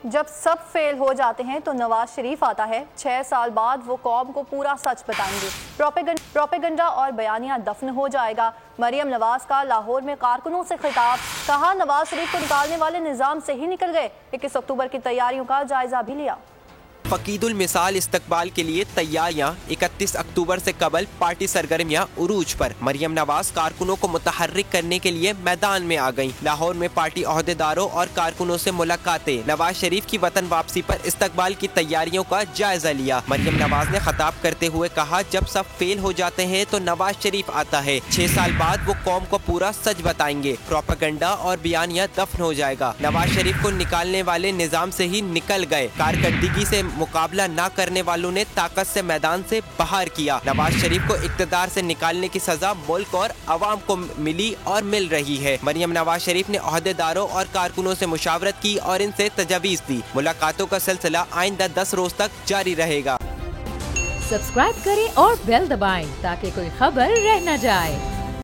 जब सब फेल हो जाते हैं तो नवाज शरीफ आता है। 6 साल बाद वो कौम को पूरा सच बताएंगे। प्रोपेगेंडा और बयानिया दफन हो जाएगा। मरियम नवाज का लाहौर में कारकुनों से खिताब, कहा नवाज शरीफ को निकालने वाले निजाम से ही निकल गए। 21 अक्टूबर की तैयारियों का जायजा भी लिया। फकीदुल मिसाल इस्तकबाल के लिए तैयारियां। 31 अक्टूबर से कबल पार्टी सरगर्मियां उरूज पर। मरियम नवाज कारकुनों को मुतहर्रिक करने के लिए मैदान में आ गईं। लाहौर में पार्टी ओहदेदारों और कारकुनों से मुलाकातें। नवाज शरीफ की वतन वापसी पर इस्तकबाल की तैयारियों का जायजा लिया। मरियम नवाज ने खिताब करते हुए कहा, जब सब फेल हो जाते हैं तो नवाज शरीफ आता है। 6 साल बाद वो कौम को पूरा सच बताएंगे। प्रोपेगेंडा और बयानिया दफन हो जाएगा। नवाज शरीफ को निकालने वाले निजाम से ही निकल गए। कारकर्दगी से मुकाबला न करने वालों ने ताकत से मैदान से बाहर किया। नवाज शरीफ को इक़्तिदार से निकालने की सजा मुल्क और अवाम को मिली और मिल रही है। मरियम नवाज शरीफ ने ओहदेदारों और कारकुनों से मुशावरत की और इनसे तजवीज़ दी। मुलाकातों का सिलसिला आइंदा 10 रोज तक जारी रहेगा। सब्सक्राइब करें और बेल दबाएं ताकि कोई खबर रह न जाए।